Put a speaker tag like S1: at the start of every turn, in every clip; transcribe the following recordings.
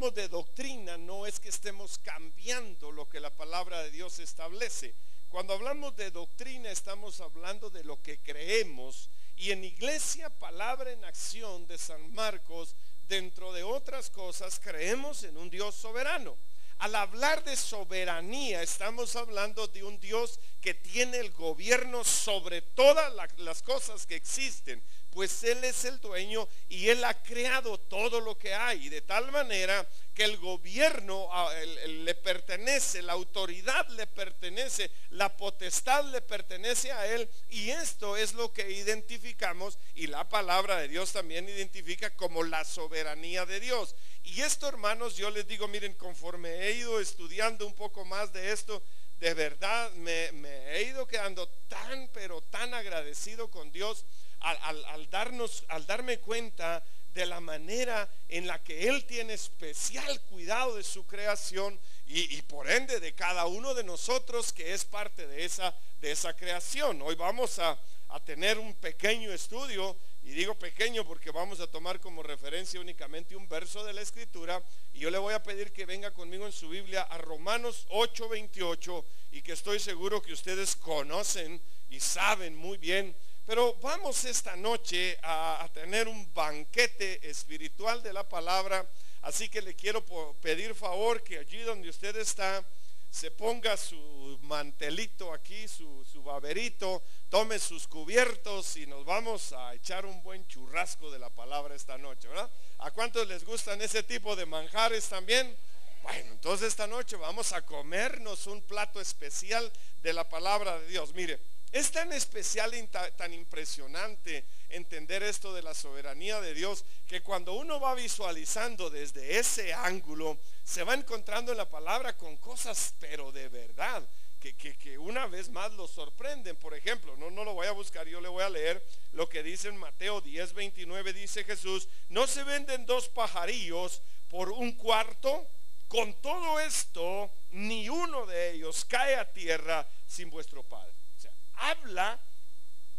S1: hablamos de doctrina, no es que estemos cambiando lo que la palabra de Dios establece. Cuando hablamos de doctrina, estamos hablando de lo que creemos. Y en Iglesia Palabra en Acción de San Marcos, dentro de otras cosas, creemos en un Dios soberano. Al hablar de soberanía, estamos hablando de un Dios que tiene el gobierno sobre todas las cosas que existen, pues Él es el dueño y Él ha creado todo lo que hay, de tal manera que el gobierno le pertenece, la autoridad le pertenece, la potestad le pertenece a Él, y esto es lo que identificamos, y la palabra de Dios también identifica como la soberanía de Dios. Y esto, hermanos, yo les digo, miren, conforme he ido estudiando un poco más de esto, de verdad me he ido quedando tan, pero tan agradecido con Dios al darme cuenta de la manera en la que Él tiene especial cuidado de su creación y por ende de cada uno de nosotros que es parte de esa creación. Hoy vamos a tener un pequeño estudio, y digo pequeño porque vamos a tomar como referencia únicamente un verso de la Escritura, y yo le voy a pedir que venga conmigo en su Biblia a Romanos 8:28, y que estoy seguro que ustedes conocen y saben muy bien. Pero vamos esta noche a tener un banquete espiritual de la palabra, así que le quiero pedir favor que allí donde usted está se ponga su mantelito aquí, su baberito, tome sus cubiertos y nos vamos a echar un buen churrasco de la palabra esta noche, ¿verdad? ¿A cuántos les gustan ese tipo de manjares también? Bueno, entonces esta noche vamos a comernos un plato especial de la palabra de Dios. Mire, es tan especial y tan impresionante entender esto de la soberanía de Dios, que cuando uno va visualizando desde ese ángulo, se va encontrando en la palabra con cosas, pero de verdad, que una vez más lo sorprenden. Por ejemplo, no lo voy a buscar, yo le voy a leer lo que dice en Mateo 10:29. Dice Jesús: no se venden 2 pajarillos por un cuarto. Con todo esto, ni uno de ellos cae a tierra sin vuestro Padre. O sea, habla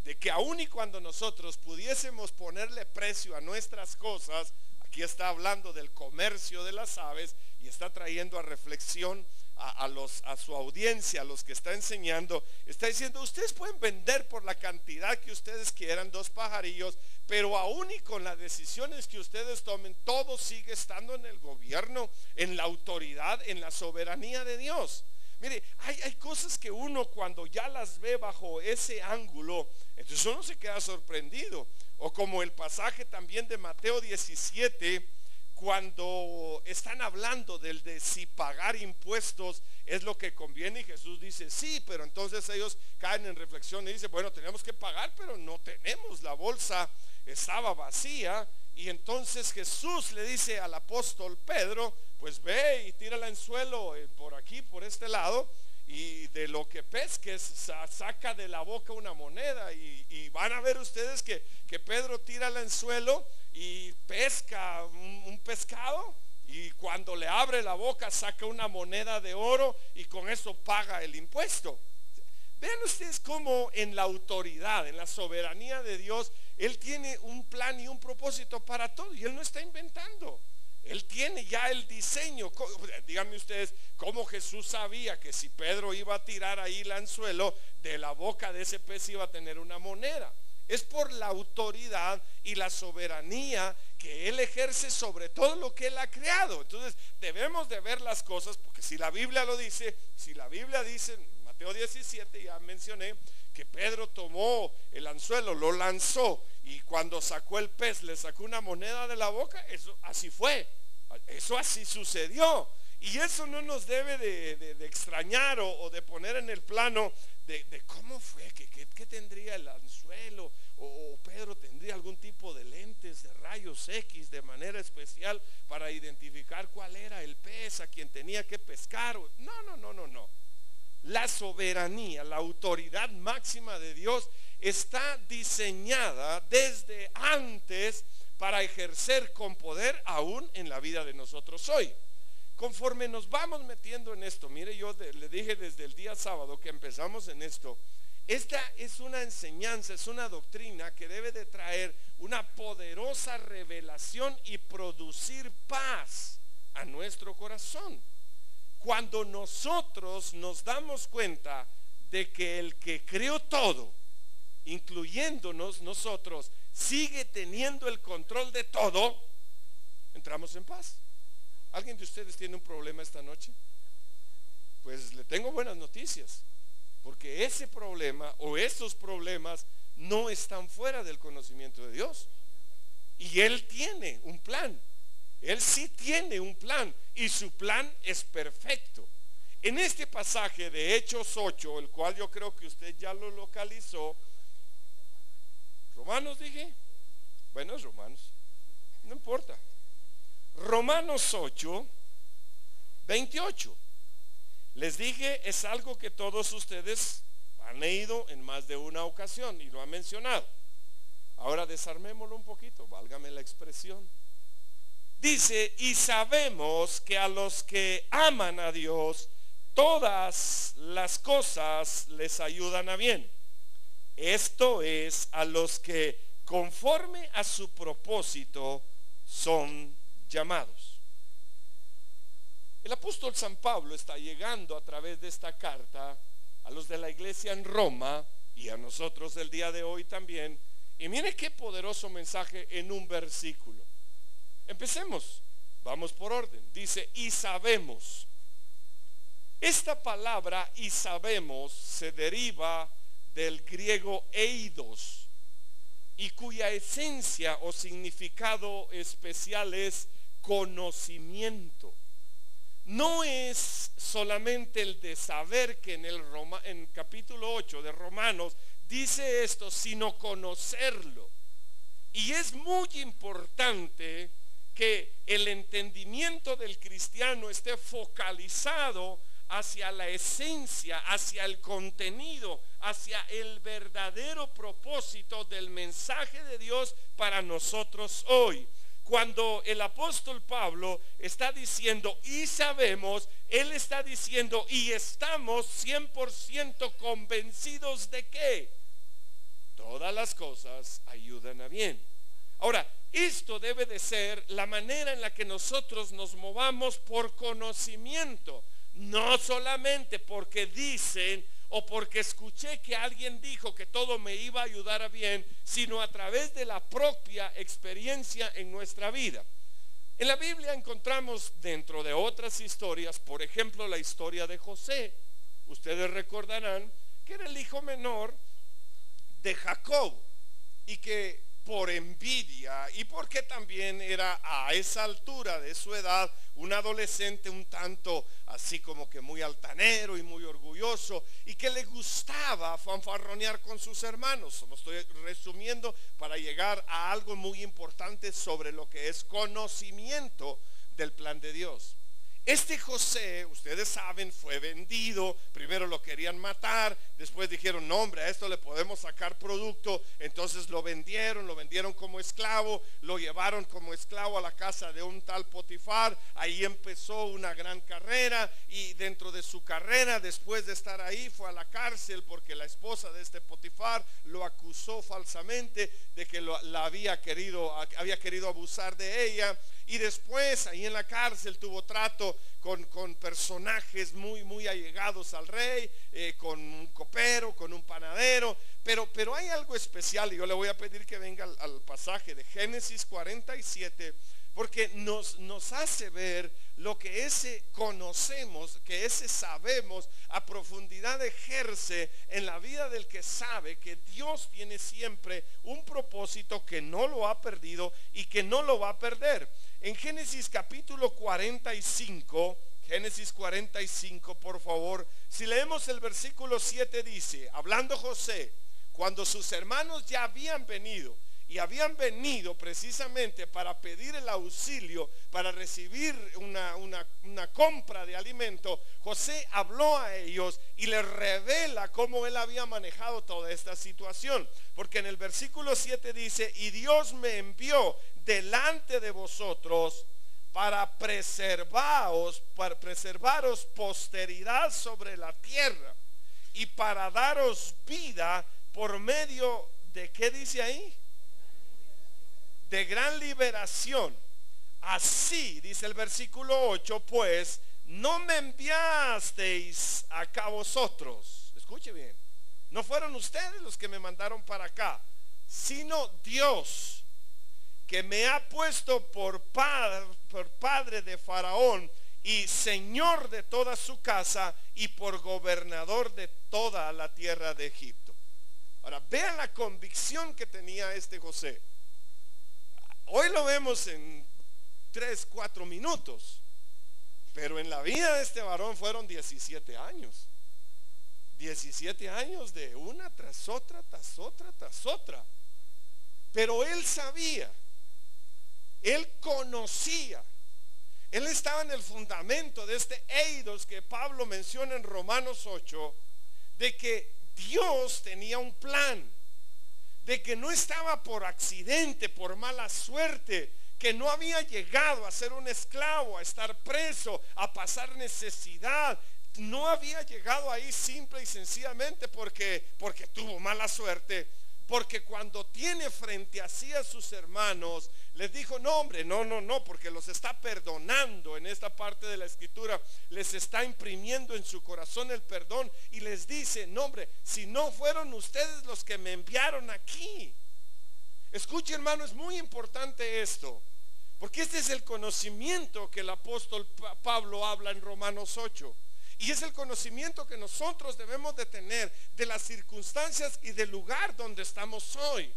S1: de que aun y cuando nosotros pudiésemos ponerle precio a nuestras cosas, aquí está hablando del comercio de las aves y está trayendo a reflexión a su audiencia, a los que está enseñando. Está diciendo: ustedes pueden vender por la cantidad que ustedes quieran 2 pajarillos, pero aún y con las decisiones que ustedes tomen, todo sigue estando en el gobierno, en la autoridad, en la soberanía de Dios. Mire, hay cosas que uno cuando ya las ve bajo ese ángulo, entonces uno se queda sorprendido. O como el pasaje también de Mateo 17, cuando están hablando de si pagar impuestos es lo que conviene, y Jesús dice sí, pero entonces ellos caen en reflexión y dicen: bueno, tenemos que pagar, pero no tenemos, la bolsa estaba vacía. Y entonces Jesús le dice al apóstol Pedro: pues ve y tira el anzuelo por aquí, por este lado, y de lo que pesques saca de la boca una moneda. Y van a ver ustedes que Pedro tira el anzuelo y pesca un pescado, y cuando le abre la boca saca una moneda de oro, y con eso paga el impuesto. Vean ustedes cómo en la autoridad, en la soberanía de Dios, Él tiene un plan y un propósito para todo, y Él no está inventando. Él tiene ya el diseño. Díganme ustedes cómo Jesús sabía que si Pedro iba a tirar ahí el anzuelo, de la boca de ese pez iba a tener una moneda. Es por la autoridad y la soberanía que Él ejerce sobre todo lo que Él ha creado. Entonces debemos de ver las cosas, porque si la Biblia lo dice, si la Biblia dice en Mateo 17, ya mencioné que Pedro tomó el anzuelo, lo lanzó, y cuando sacó el pez le sacó una moneda de la boca. Eso así fue, eso así sucedió. Y eso no nos debe de extrañar o de poner en el plano de cómo fue, que tendría el anzuelo, o Pedro tendría algún tipo de lentes de rayos X de manera especial para identificar cuál era el pez a quien tenía que pescar. No. La soberanía, la autoridad máxima de Dios está diseñada desde antes para ejercer con poder aún en la vida de nosotros hoy. Conforme nos vamos metiendo en esto, mire, yo le dije desde el día sábado que empezamos en esto, esta es una enseñanza, es una doctrina que debe de traer una poderosa revelación y producir paz a nuestro corazón. Cuando nosotros nos damos cuenta de que el que creó todo, incluyéndonos nosotros, sigue teniendo el control de todo, entramos en paz. ¿Alguien de ustedes tiene un problema esta noche? Pues le tengo buenas noticias, porque ese problema o esos problemas no están fuera del conocimiento de Dios. Y Él tiene un plan. Él sí tiene un plan, y su plan es perfecto. En este pasaje de Hechos 8, el cual yo creo que usted ya lo localizó. Romanos dije. Bueno, es Romanos, no importa. Romanos 8, 28. Les dije, es algo que todos ustedes han leído en más de una ocasión y lo han mencionado. Ahora desarmémoslo un poquito, válgame la expresión. Dice, y sabemos que a los que aman a Dios, todas las cosas les ayudan a bien. Esto es, a los que conforme a su propósito son llamados. El apóstol San Pablo está llegando a través de esta carta a los de la iglesia en Roma y a nosotros el día de hoy también. Y mire qué poderoso mensaje en un versículo. Empecemos, vamos por orden. Dice, y sabemos. Esta palabra y sabemos se deriva del griego eidos, y cuya esencia o significado especial es conocimiento. No es solamente el de saber que en capítulo 8 de Romanos dice esto, sino conocerlo. Y es muy importante que el entendimiento del cristiano esté focalizado hacia la esencia, hacia el contenido, hacia el verdadero propósito del mensaje de Dios para nosotros hoy. Cuando el apóstol Pablo está diciendo y sabemos, él está diciendo y estamos 100% convencidos de que todas las cosas ayudan a bien. Ahora, esto debe de ser la manera en la que nosotros nos movamos por conocimiento, no solamente porque dicen o porque escuché que alguien dijo que todo me iba a ayudar a bien, sino a través de la propia experiencia en nuestra vida. En la Biblia encontramos dentro de otras historias, por ejemplo la historia de José. Ustedes recordarán que era el hijo menor de Jacob y que por envidia y porque también era a esa altura de su edad un adolescente un tanto así como que muy altanero y muy orgulloso y que le gustaba fanfarronear con sus hermanos. Lo estoy resumiendo para llegar a algo muy importante sobre lo que es conocimiento del plan de Dios. Este José, ustedes saben, fue vendido. Primero lo querían matar, después dijeron, no hombre, a esto le podemos sacar producto. Entonces lo vendieron como esclavo, lo llevaron como esclavo a la casa de un tal Potifar. Ahí empezó una gran carrera y dentro de su carrera, después de estar ahí, fue a la cárcel porque la esposa de este Potifar lo acusó falsamente de que había querido abusar de ella. Y después ahí en la cárcel tuvo trato con personajes muy allegados al rey, con un copero, con un panadero. Pero hay algo especial y yo le voy a pedir que venga al pasaje de Génesis 47, porque nos hace ver lo que ese conocemos, que ese sabemos a profundidad ejerce en la vida del que sabe que Dios tiene siempre un propósito que no lo ha perdido y que no lo va a perder. En Génesis capítulo 45, por favor, si leemos el versículo 7 dice, hablando José, cuando sus hermanos ya habían venido y habían venido precisamente para pedir el auxilio, para recibir una compra de alimento, José habló a ellos y les revela cómo él había manejado toda esta situación. Porque en el versículo 7 dice, y Dios me envió delante de vosotros para preservaros posteridad sobre la tierra y para daros vida por medio de, ¿qué dice ahí? De gran liberación. Así, dice el versículo 8, pues no me enviasteis acá vosotros. Escuche bien, no fueron ustedes los que me mandaron para acá, sino Dios, que me ha puesto por padre de Faraón y señor de toda su casa y por gobernador de toda la tierra de Egipto. Ahora vean la convicción que tenía este José. Hoy lo vemos en 3-4 minutos, pero en la vida de este varón fueron 17 años. 17 años de una tras otra, tras otra, tras otra. Pero él sabía, él conocía, él estaba en el fundamento de este eidos que Pablo menciona en Romanos 8, de que Dios tenía un plan, de que no estaba por accidente, por mala suerte, que no había llegado a ser un esclavo, a estar preso, a pasar necesidad. No había llegado ahí simple y sencillamente porque tuvo mala suerte. Porque cuando tiene frente a sí a sus hermanos, les dijo: no, hombre, no, porque los está perdonando. En esta parte de la escritura les está imprimiendo en su corazón el perdón y les dice: no, hombre, si no fueron ustedes los que me enviaron aquí. Escuche, hermano, es muy importante esto, porque este es el conocimiento que el apóstol Pablo habla en Romanos 8. Y es el conocimiento que nosotros debemos de tener de las circunstancias y del lugar donde estamos hoy.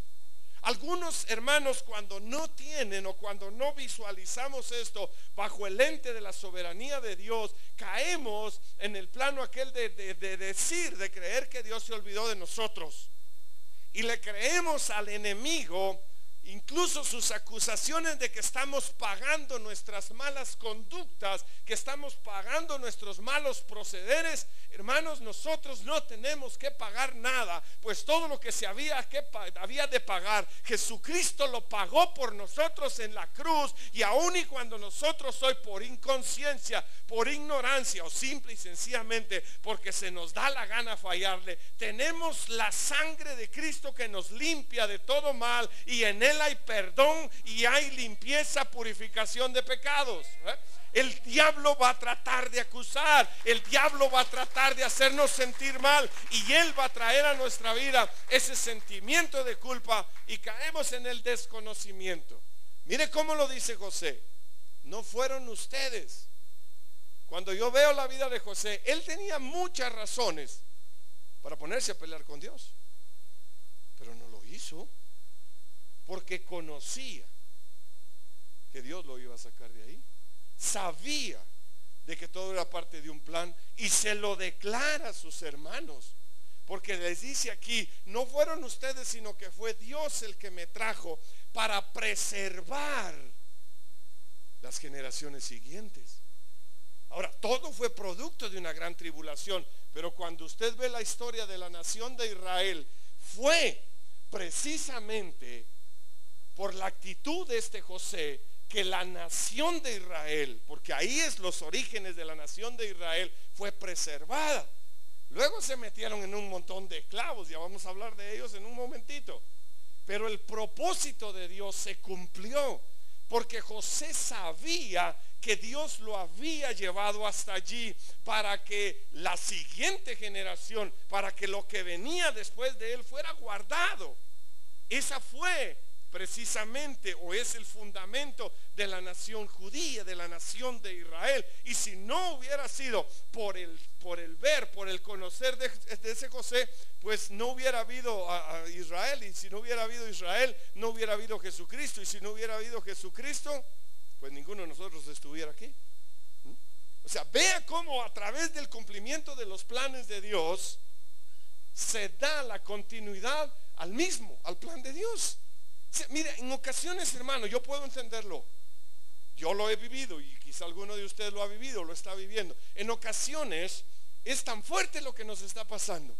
S1: Algunos hermanos, cuando no tienen o cuando no visualizamos esto bajo el lente de la soberanía de Dios, caemos en el plano aquel de decir, de creer que Dios se olvidó de nosotros. Y le creemos al enemigo incluso sus acusaciones de que estamos pagando nuestras malas conductas, que estamos pagando nuestros malos procederes. Hermanos, nosotros no tenemos que pagar nada, pues todo lo que se había de pagar, Jesucristo lo pagó por nosotros en la cruz. Y aun y cuando nosotros hoy, por inconsciencia, por ignorancia o simple y sencillamente porque se nos da la gana fallarle, tenemos la sangre de Cristo que nos limpia de todo mal, y en él hay perdón y hay limpieza, purificación de pecados. El diablo va a tratar de acusar, el diablo va a tratar de hacernos sentir mal, y él va a traer a nuestra vida ese sentimiento de culpa y caemos en el desconocimiento. Mire cómo lo dice José: no fueron ustedes. Cuando yo veo la vida de José, él tenía muchas razones para ponerse a pelear con Dios, pero no lo hizo, porque conocía que Dios lo iba a sacar de ahí. Sabía de que todo era parte de un plan y se lo declara a sus hermanos, porque les dice aquí: no fueron ustedes, sino que fue Dios el que me trajo para preservar las generaciones siguientes. Ahora, todo fue producto de una gran tribulación, pero cuando usted ve la historia de la nación de Israel, fue precisamente por la actitud de este José que la nación de Israel, porque ahí es los orígenes de la nación de Israel, fue preservada. Luego se metieron en un montón de esclavos, ya vamos a hablar de ellos en un momentito, pero el propósito de Dios se cumplió, porque José sabía que Dios lo había llevado hasta allí para que la siguiente generación, para que lo que venía después de él fuera guardado. Esa fue precisamente, o es el fundamento de la nación judía, de la nación de Israel. Y si no hubiera sido por el ver, por el conocer de ese José, pues no hubiera habido a Israel. Y si no hubiera habido Israel, no hubiera habido Jesucristo. Y si no hubiera habido Jesucristo, pues ninguno de nosotros estuviera aquí. O sea, vea cómo a través del cumplimiento de los planes de Dios se da la continuidad al plan de Dios. Mire, en ocasiones, hermano, yo puedo entenderlo. Yo lo he vivido y quizá alguno de ustedes lo ha vivido, lo está viviendo. En ocasiones es tan fuerte lo que nos está pasando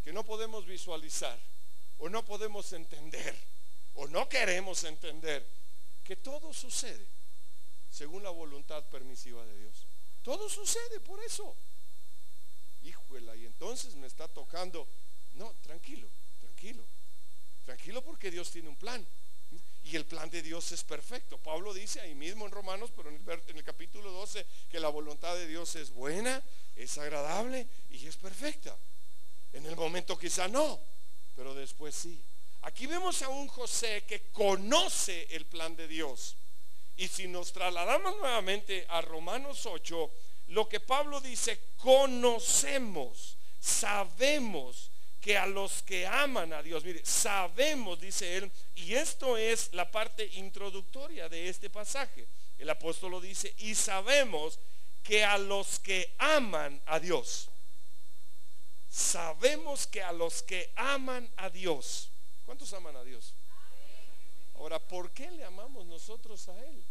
S1: que no podemos visualizar, o no podemos entender, o no queremos entender que todo sucede según la voluntad permisiva de Dios. Todo sucede por eso. Híjole, y entonces me está tocando. No, tranquilo, porque Dios tiene un plan. Y el plan de Dios es perfecto. Pablo dice ahí mismo en Romanos, pero en el capítulo 12, que la voluntad de Dios es buena, es agradable y es perfecta. En el momento quizá no, pero después sí. Aquí vemos a un José que conoce el plan de Dios. Y si nos trasladamos nuevamente a Romanos 8, lo que Pablo dice, conocemos, sabemos que a los que aman a Dios, mire, sabemos, dice él, y esto es la parte introductoria de este pasaje. El apóstol lo dice, y sabemos que a los que aman a Dios, sabemos que a los que aman a Dios, ¿cuántos aman a Dios? Ahora, ¿por qué le amamos nosotros a Él?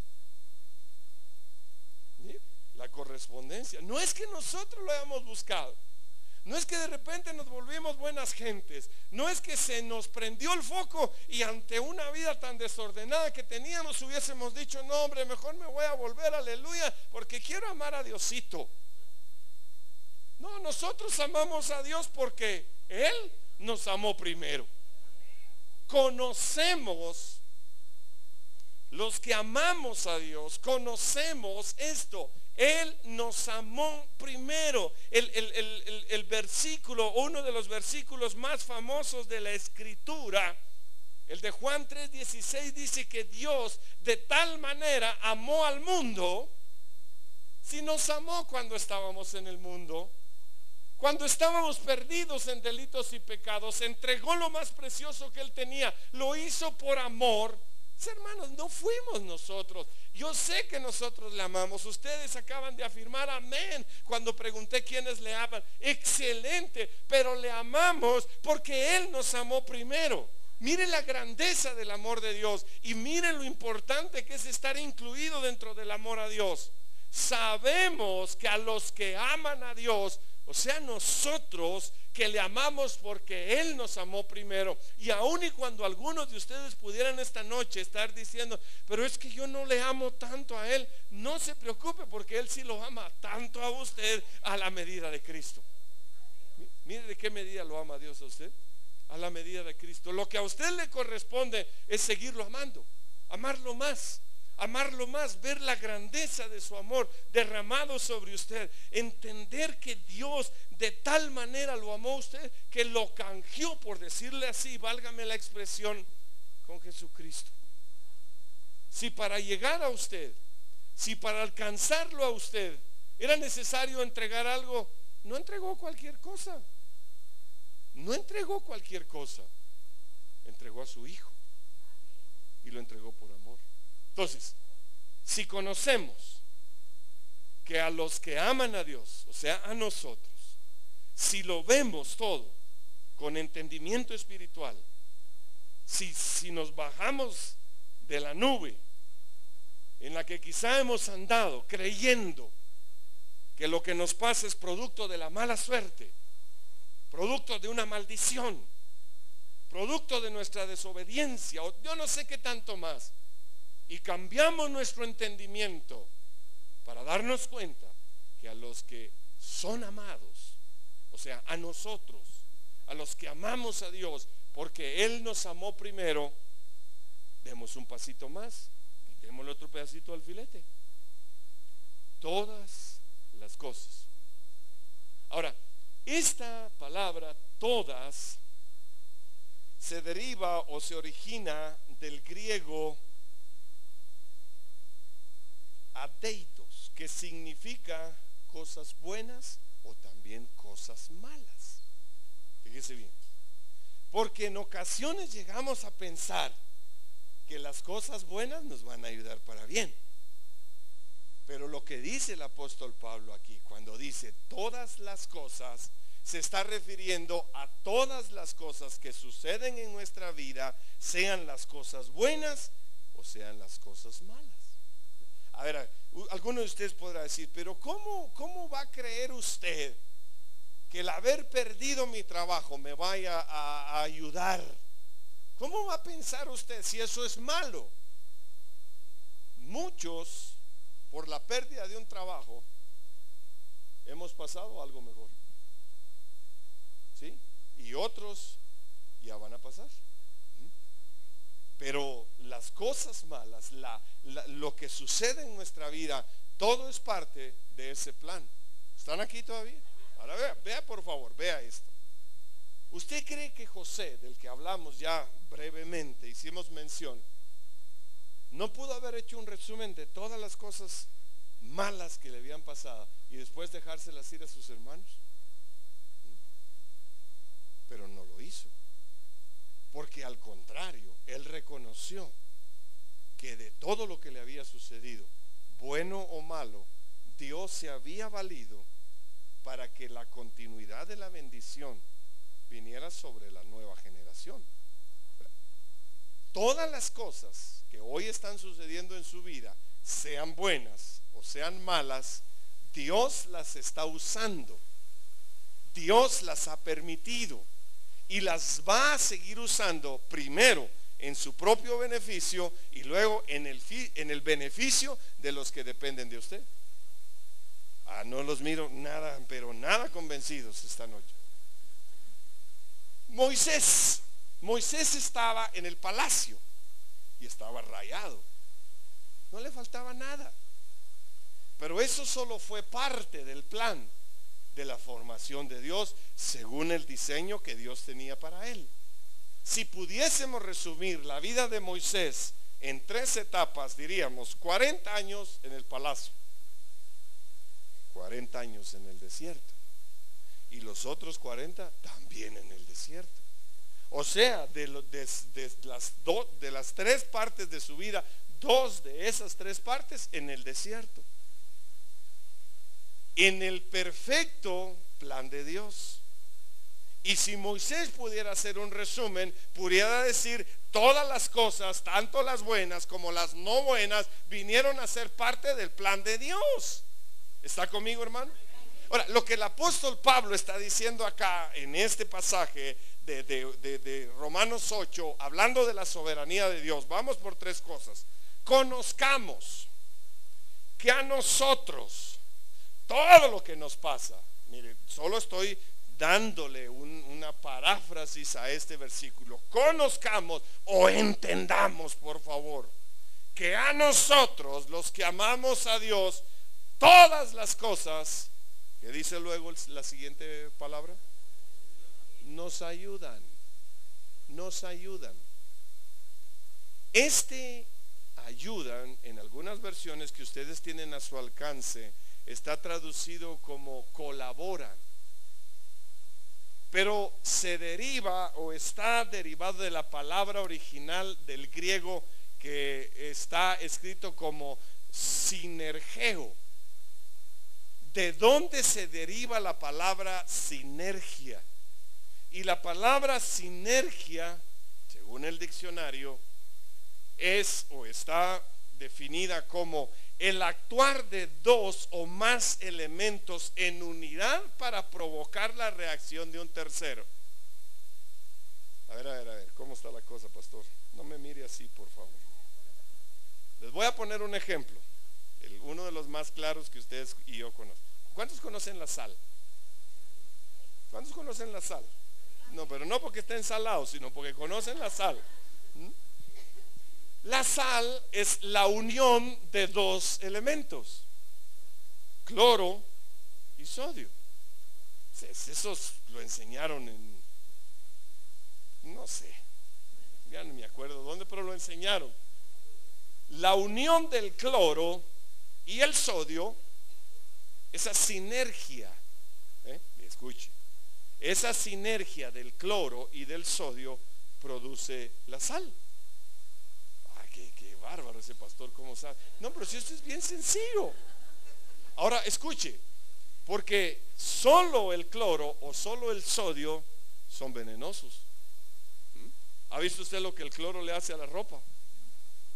S1: ¿Sí? La correspondencia. No es que nosotros lo hayamos buscado. No es que de repente nos volvimos buenas gentes. No es que se nos prendió el foco y ante una vida tan desordenada que teníamos hubiésemos dicho, no hombre, mejor me voy a volver, aleluya, porque quiero amar a Diosito. No, nosotros amamos a Dios porque Él nos amó primero. Conocemos, los que amamos a Dios, conocemos esto. Él nos amó primero. El versículo, uno de los versículos más famosos de la Escritura, el de Juan 3:16, dice que Dios de tal manera amó al mundo. Si nos amó cuando estábamos en el mundo, cuando estábamos perdidos en delitos y pecados, entregó lo más precioso que Él tenía, lo hizo por amor. Hermanos, no fuimos nosotros. Yo sé que nosotros le amamos. Ustedes acaban de afirmar amén cuando pregunté quiénes le aman. Excelente, pero le amamos porque Él nos amó primero. Miren la grandeza del amor de Dios y miren lo importante que es estar incluido dentro del amor a Dios. Sabemos que a los que aman a Dios, o sea, nosotros que le amamos porque Él nos amó primero. Y aun y cuando algunos de ustedes pudieran esta noche estar diciendo, pero es que yo no le amo tanto a Él, no se preocupe porque Él sí lo ama tanto a usted a la medida de Cristo. Mire de qué medida lo ama Dios a usted. A la medida de Cristo. Lo que a usted le corresponde es seguirlo amando, amarlo más, ver la grandeza de su amor derramado sobre usted, entender que Dios de tal manera lo amó a usted que lo canjeó, por decirle así, válgame la expresión, con Jesucristo. Si para llegar a usted, si para alcanzarlo a usted era necesario entregar algo, no entregó cualquier cosa. No entregó cualquier cosa, entregó a su Hijo y lo entregó por amor. Entonces, si conocemos que a los que aman a Dios, o sea, a nosotros, si lo vemos todo con entendimiento espiritual, si nos bajamos de la nube en la que quizá hemos andado creyendo que lo que nos pasa es producto de la mala suerte, producto de una maldición, producto de nuestra desobediencia, o yo no sé qué tanto más, y cambiamos nuestro entendimiento para darnos cuenta que a los que son amados, o sea, a nosotros, a los que amamos a Dios, porque Él nos amó primero, demos un pasito más, quitémosle otro pedacito al filete. Todas las cosas. Ahora, esta palabra todas se deriva o se origina del griego adeitos, que significa cosas buenas o también cosas malas. Fíjese bien, porque en ocasiones llegamos a pensar que las cosas buenas nos van a ayudar para bien. Pero lo que dice el apóstol Pablo aquí, cuando dice todas las cosas, se está refiriendo a todas las cosas que suceden en nuestra vida, sean las cosas buenas o sean las cosas malas. A ver, alguno de ustedes podrá decir, pero ¿cómo va a creer usted que el haber perdido mi trabajo me vaya a ayudar? ¿Cómo va a pensar usted si eso es malo? Muchos, por la pérdida de un trabajo, hemos pasado algo mejor, ¿sí? Y otros ya van a pasar. Pero las cosas malas, lo que sucede en nuestra vida, todo es parte de ese plan. ¿Están aquí todavía? Ahora vea por favor, vea esto. ¿Usted cree que José, del que hablamos ya brevemente, hicimos mención, no pudo haber hecho un resumen de todas las cosas malas que le habían pasado y después dejárselas ir a sus hermanos? Pero no lo hizo, porque al contrario, él reconoció que de todo lo que le había sucedido, bueno o malo, Dios se había valido para que la continuidad de la bendición viniera sobre la nueva generación. Todas las cosas que hoy están sucediendo en su vida, sean buenas o sean malas, Dios las está usando. Dios las ha permitido y las va a seguir usando, primero en su propio beneficio y luego en el beneficio de los que dependen de usted. No los miro nada, pero nada convencidos esta noche. Moisés estaba en el palacio y estaba rayado, no le faltaba nada, pero eso solo fue parte del plan de la formación de Dios según el diseño que Dios tenía para él. Si pudiésemos resumir la vida de Moisés en 3 etapas, diríamos 40 años en el palacio, 40 años en el desierto y los otros 40 también en el desierto. O sea, de las 3 partes de su vida, 2 de esas 3 partes en el desierto, en el perfecto plan de Dios. Y si Moisés pudiera hacer un resumen, pudiera decir: todas las cosas, tanto las buenas como las no buenas, vinieron a ser parte del plan de Dios. ¿Está conmigo, hermano? Ahora, lo que el apóstol Pablo está diciendo acá en este pasaje de Romanos 8, hablando de la soberanía de Dios, vamos por 3 cosas. Conozcamos que a nosotros todo lo que nos pasa, mire, solo estoy dándole una paráfrasis a este versículo. Conozcamos o entendamos, por favor, que a nosotros, los que amamos a Dios, todas las cosas, que dice luego la siguiente palabra, nos ayudan. Ayudan, en algunas versiones que ustedes tienen a su alcance, está traducido como colaboran, pero se deriva o está derivado de la palabra original del griego que está escrito como sinergeo. ¿De dónde se deriva la palabra sinergia? Y la palabra sinergia, según el diccionario, es o está definida como el actuar de 2 o más elementos en unidad para provocar la reacción de un tercero. A ver, ¿cómo está la cosa, pastor? No me mire así, por favor. Les voy a poner un ejemplo, uno de los más claros que ustedes y yo conocen. ¿Cuántos conocen la sal? ¿Cuántos conocen la sal? No, pero no porque esté ensalado, sino porque conocen la sal. La sal es la unión de 2 elementos, cloro y sodio. Esos lo enseñaron no sé, ya no me acuerdo dónde, pero lo enseñaron. La unión del cloro y el sodio, esa sinergia, escuche, esa sinergia del cloro y del sodio produce la sal. Qué bárbaro ese pastor, ¿cómo sabe? No, pero si esto es bien sencillo. Ahora escuche, porque solo el cloro o solo el sodio son venenosos. ¿Ha visto usted lo que el cloro le hace a la ropa?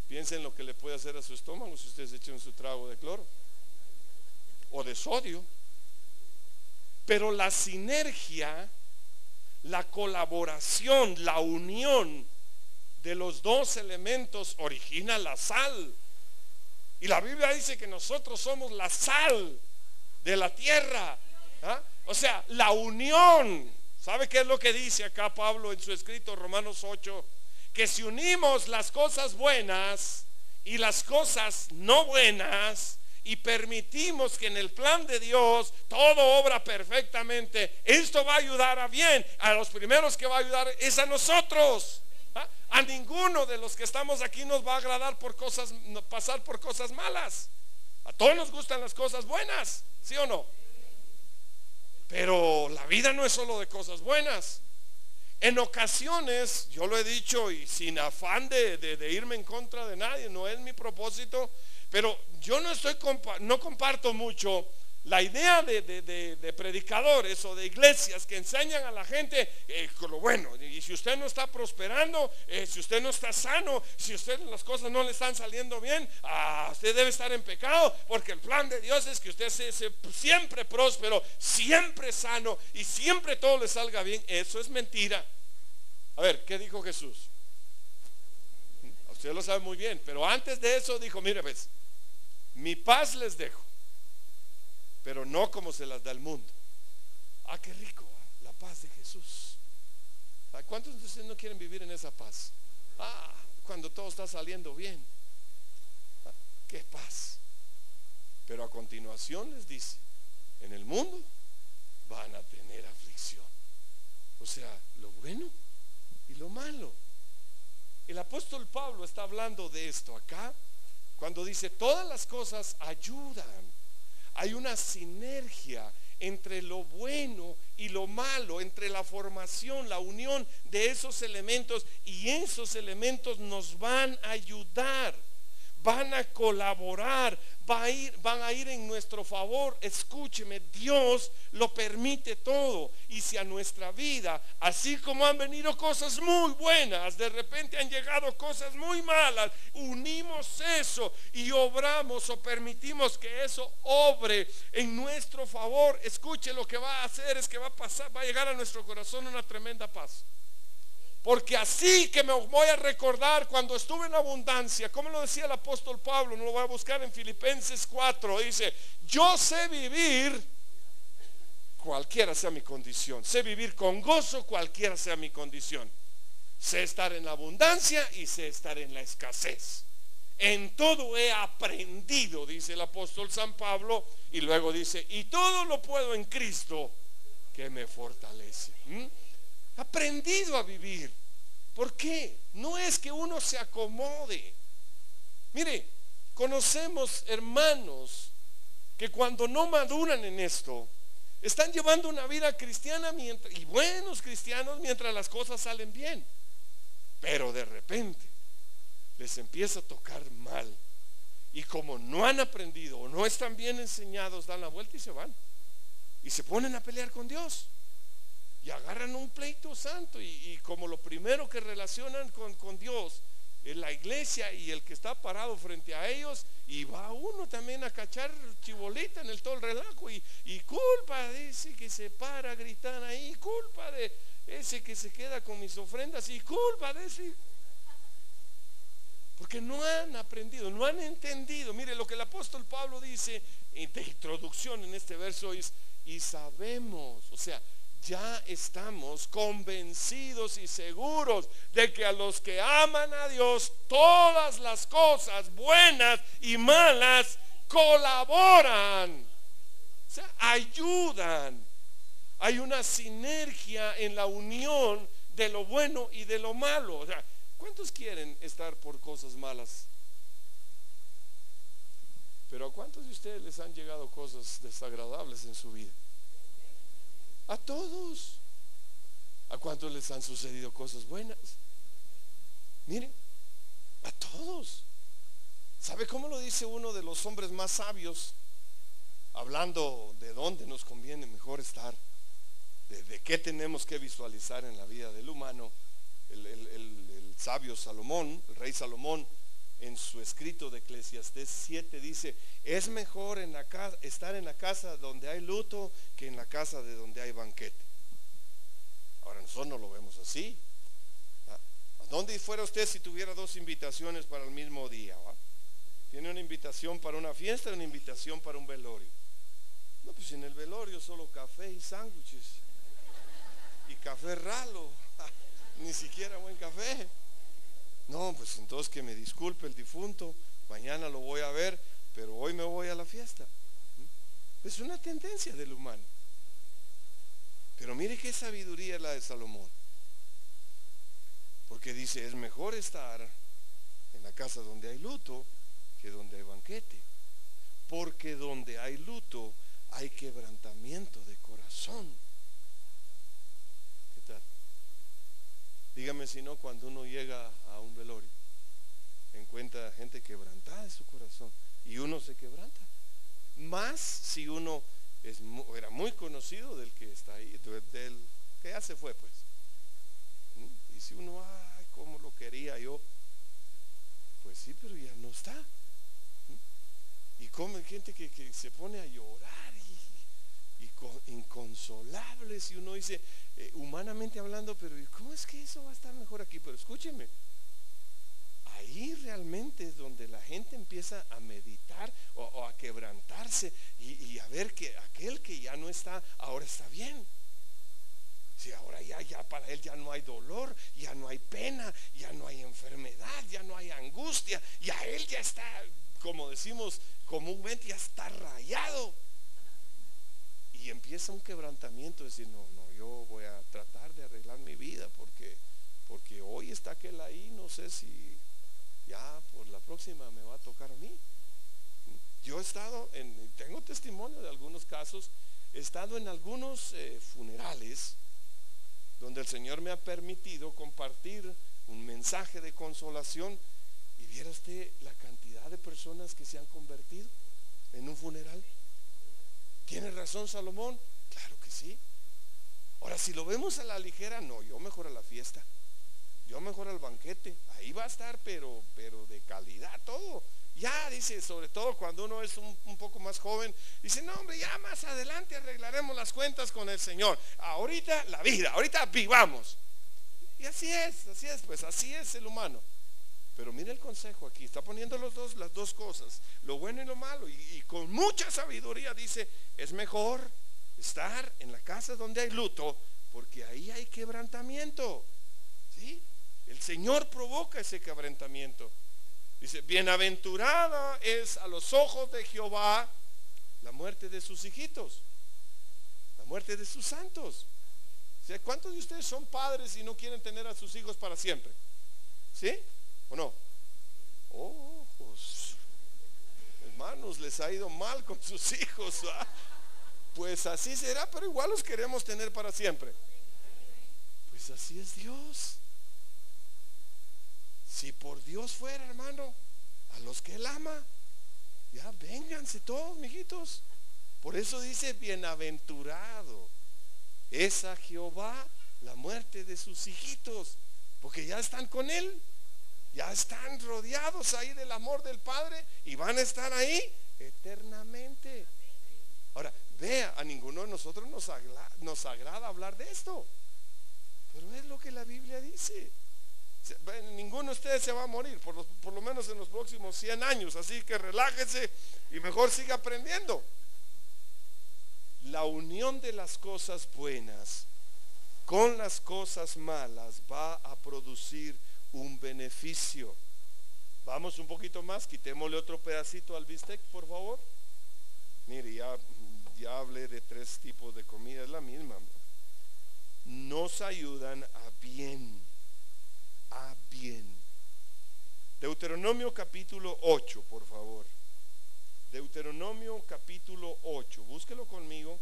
S1: Piensa en lo que le puede hacer a su estómago si ustedes echan su trago de cloro o de sodio. Pero la sinergia, la colaboración, la unión de los 2 elementos origina la sal. Y la Biblia dice que nosotros somos la sal de la tierra. O sea, la unión. ¿Sabe qué es lo que dice acá Pablo en su escrito Romanos 8? que si unimos las cosas buenas y las cosas no buenas y permitimos que en el plan de Dios todo obra perfectamente, esto va a ayudar a bien. A los primeros que va a ayudar es a nosotros. A ninguno de los que estamos aquí nos va a agradar pasar por cosas malas. A todos nos gustan las cosas buenas, ¿sí o no? Pero la vida no es solo de cosas buenas. En ocasiones, yo lo he dicho y sin afán de irme en contra de nadie, no es mi propósito, pero yo no comparto mucho la idea de predicadores o de iglesias que enseñan a la gente con lo bueno. Y si usted no está prosperando, si usted no está sano, si usted las cosas no le están saliendo bien, usted debe estar en pecado, porque el plan de Dios es que usted sea siempre próspero, siempre sano y siempre todo le salga bien. Eso es mentira. A ver, ¿qué dijo Jesús? Usted lo sabe muy bien, pero antes de eso dijo: mire, ves, mi paz les dejo, pero no como se las da el mundo. Qué rico, la paz de Jesús. ¿Cuántos de ustedes no quieren vivir en esa paz? Cuando todo está saliendo bien. Qué paz. Pero a continuación les dice: en el mundo van a tener aflicción. O sea, lo bueno y lo malo. El apóstol Pablo está hablando de esto acá cuando dice: todas las cosas ayudan. Hay una sinergia entre lo bueno y lo malo, entre la formación, la unión de esos elementos, y esos elementos nos van a ayudar, van a colaborar, van a ir en nuestro favor. Escúcheme, Dios lo permite todo. Y si a nuestra vida, así como han venido cosas muy buenas, de repente han llegado cosas muy malas, unimos eso y obramos o permitimos que eso obre en nuestro favor, escuche, lo que va a hacer es que va a llegar a nuestro corazón una tremenda paz. Porque así que me voy a recordar cuando estuve en abundancia, como lo decía el apóstol Pablo, no lo voy a buscar en Filipenses 4, dice: yo sé vivir cualquiera sea mi condición, sé vivir con gozo cualquiera sea mi condición, sé estar en la abundancia y sé estar en la escasez. En todo he aprendido, dice el apóstol San Pablo, y luego dice: y todo lo puedo en Cristo que me fortalece. Aprendido a vivir. ¿Por qué? No es que uno se acomode. Mire, conocemos hermanos que cuando no maduran en esto, están llevando una vida cristiana y buenos cristianos mientras las cosas salen bien, pero de repente les empieza a tocar mal, y como no han aprendido o no están bien enseñados, dan la vuelta y se van y se ponen a pelear con Dios. Y agarran un pleito santo, y como lo primero que relacionan con Dios es la iglesia y el que está parado frente a ellos, y va uno también a cachar chibolita en todo el relajo, y culpa de ese que se para a gritar ahí, culpa de ese que se queda con mis ofrendas, y culpa de ese, porque no han aprendido, no han entendido. Mire lo que el apóstol Pablo dice de introducción en este verso es: y sabemos, o sea, ya estamos convencidos y seguros de que a los que aman a Dios, todas las cosas buenas y malas colaboran, o sea, ayudan. Hay una sinergia en la unión de lo bueno y de lo malo. O sea, ¿cuántos quieren estar por cosas malas? Pero ¿a cuántos de ustedes les han llegado cosas desagradables en su vida? A todos. ¿A cuántos les han sucedido cosas buenas? Miren, a todos. ¿Sabe cómo lo dice uno de los hombres más sabios? Hablando de dónde nos conviene mejor estar, de qué tenemos que visualizar en la vida del humano. El sabio Salomón, el rey Salomón, en su escrito de Eclesiastés 7 dice: es mejor estar en la casa donde hay luto que en la casa de donde hay banquete. Ahora nosotros no lo vemos así. ¿A dónde fuera usted si tuviera dos invitaciones para el mismo día? Tiene una invitación para una fiesta y una invitación para un velorio. No, pues en el velorio solo café y sándwiches, y café ralo, ni siquiera buen café. No, pues entonces que me disculpe el difunto, mañana lo voy a ver, pero hoy me voy a la fiesta. Es una tendencia del humano. Pero mire qué sabiduría es la de Salomón. Porque dice, es mejor estar en la casa donde hay luto que donde hay banquete. Porque donde hay luto hay quebrantamiento de corazón. ¿Qué tal? Dígame si no, cuando uno llega a un velorio, encuentra gente quebrantada en su corazón y uno se quebranta. Más si uno era muy conocido del que está ahí, del que ya se fue, pues. Y si uno, ay, cómo lo quería yo, pues sí, pero ya no está. Y como hay gente que se pone a llorar inconsolables, y uno dice, humanamente hablando, pero ¿cómo es que eso va a estar mejor aquí? Pero escúcheme, ahí realmente es donde la gente empieza a meditar o a quebrantarse y a ver que aquel que ya no está, ahora está bien. Si ahora ya para él ya no hay dolor, ya no hay pena, ya no hay enfermedad, ya no hay angustia, ya él ya está, como decimos comúnmente, ya está rayado. Y empieza un quebrantamiento, decir, no, yo voy a tratar de arreglar mi vida porque hoy está aquel ahí, no sé si ya por la próxima me va a tocar a mí. Yo he estado tengo testimonio de algunos casos, he estado en algunos funerales donde el Señor me ha permitido compartir un mensaje de consolación, y viera usted la cantidad de personas que se han convertido en un funeral. ¿Tiene razón Salomón? Claro que sí. Ahora, si lo vemos a la ligera, no, yo mejor a la fiesta, yo mejor al banquete, ahí va a estar, pero de calidad todo. Ya dice, sobre todo cuando uno es un poco más joven, dice, no hombre, ya más adelante arreglaremos las cuentas con el Señor. Ahorita la vida, ahorita vivamos. Y así es, pues así es el humano. Pero mire el consejo aquí, está poniendo las dos cosas, lo bueno y lo malo, y con mucha sabiduría dice, es mejor estar en la casa donde hay luto, porque ahí hay quebrantamiento. ¿Sí? El Señor provoca ese quebrantamiento. Dice, bienaventurada es a los ojos de Jehová la muerte de sus hijitos, la muerte de sus santos. O sea, ¿cuántos de ustedes son padres y no quieren tener a sus hijos para siempre? ¿Sí? ¿O no? Oh, pues, hermanos, les ha ido mal con sus hijos. Pues así será, pero igual los queremos tener para siempre. Pues así es Dios. Si por Dios fuera, hermano, a los que Él ama, ya vénganse todos, mijitos. Por eso dice, bienaventurado es a Jehová la muerte de sus hijitos, porque ya están con Él, ya están rodeados ahí del amor del Padre y van a estar ahí eternamente. Ahora, vea, a ninguno de nosotros nos agrada hablar de esto, pero es lo que la Biblia dice. Ninguno de ustedes se va a morir, por lo menos en los próximos 100 años, así que relájese y mejor siga aprendiendo. La unión de las cosas buenas con las cosas malas va a producir un beneficio. Vamos un poquito más, quitémosle otro pedacito al bistec, por favor. Mire, ya hablé de 3 tipos de comida, es la misma. Nos ayudan a bien. Deuteronomio capítulo 8, por favor. Deuteronomio capítulo 8, búsquelo conmigo.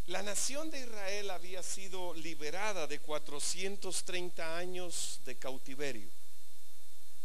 S1: La nación de Israel había sido liberada de 430 años de cautiverio.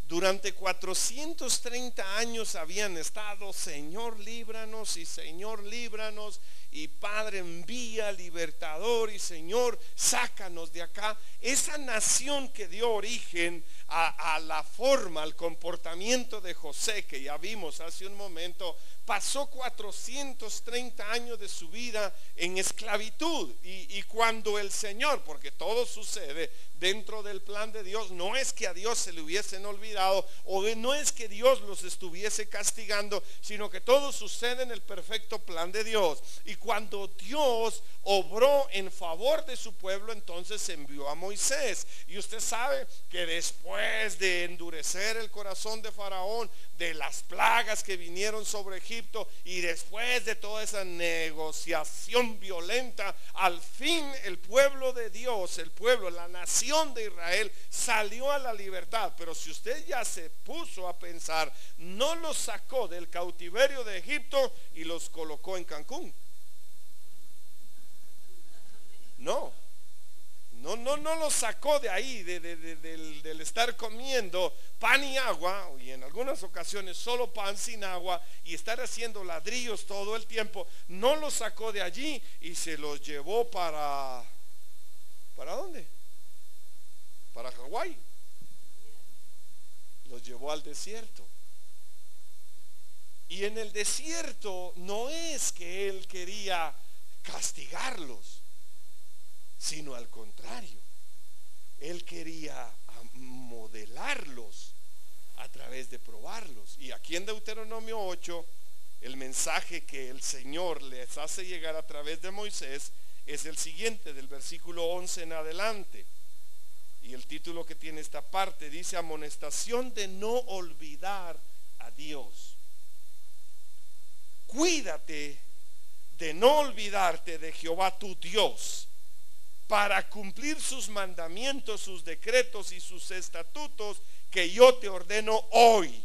S1: Durante 430 años habían estado, Señor líbranos y Señor líbranos, y Padre envía libertador, y Señor sácanos de acá. Esa nación que dio origen a la forma, al comportamiento de José, que ya vimos hace un momento, pasó 430 años de su vida en esclavitud. Y cuando el Señor, porque todo sucede dentro del plan de Dios, no es que a Dios se le hubiesen olvidado, o no es que Dios los estuviese castigando, sino que todo sucede en el perfecto plan de Dios. Y cuando Dios obró en favor de su pueblo, entonces envió a Moisés. Y usted sabe que después de endurecer el corazón de Faraón, de las plagas que vinieron sobre Egipto, y después de toda esa negociación violenta, al fin el pueblo de Dios, el pueblo, la nación de Israel salió a la libertad. Pero si usted ya se puso a pensar, no los sacó del cautiverio de Egipto y los colocó en Cancún. No lo sacó de ahí, del estar comiendo pan y agua, y en algunas ocasiones solo pan sin agua, y estar haciendo ladrillos todo el tiempo. No los sacó de allí y se los llevó ¿para dónde? Para Hawái. Los llevó al desierto. Y en el desierto no es que él quería castigarlos, sino al contrario, él quería modelarlos a través de probarlos. Y aquí en Deuteronomio 8, el mensaje que el Señor les hace llegar a través de Moisés es el siguiente, del versículo 11 en adelante. Y el título que tiene esta parte dice: amonestación de no olvidar a Dios. Cuídate de no olvidarte de Jehová tu Dios, para cumplir sus mandamientos, sus decretos y sus estatutos que yo te ordeno hoy.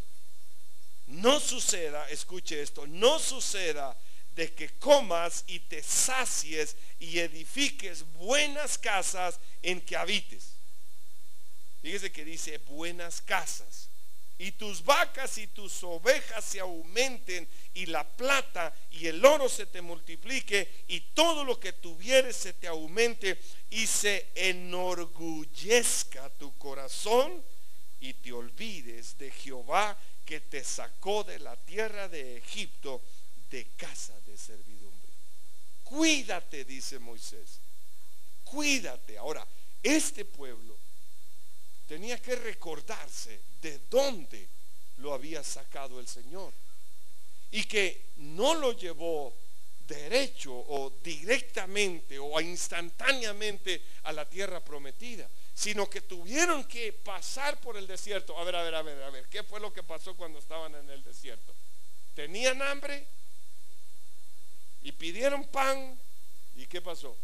S1: No suceda, escuche esto, no suceda de que comas y te sacies y edifiques buenas casas en que habites. Fíjese que dice buenas casas. Y tus vacas y tus ovejas se aumenten, y la plata y el oro se te multiplique, y todo lo que tuvieres se te aumente, y se enorgullezca tu corazón, y te olvides de Jehová que te sacó de la tierra de Egipto, de casa de servidumbre. Cuídate, dice Moisés, cuídate. Ahora, este pueblo tenía que recordarse de dónde lo había sacado el Señor, y que no lo llevó derecho o directamente o instantáneamente a la tierra prometida, sino que tuvieron que pasar por el desierto. A ver, ¿qué fue lo que pasó cuando estaban en el desierto? Tenían hambre y pidieron pan, ¿y qué pasó?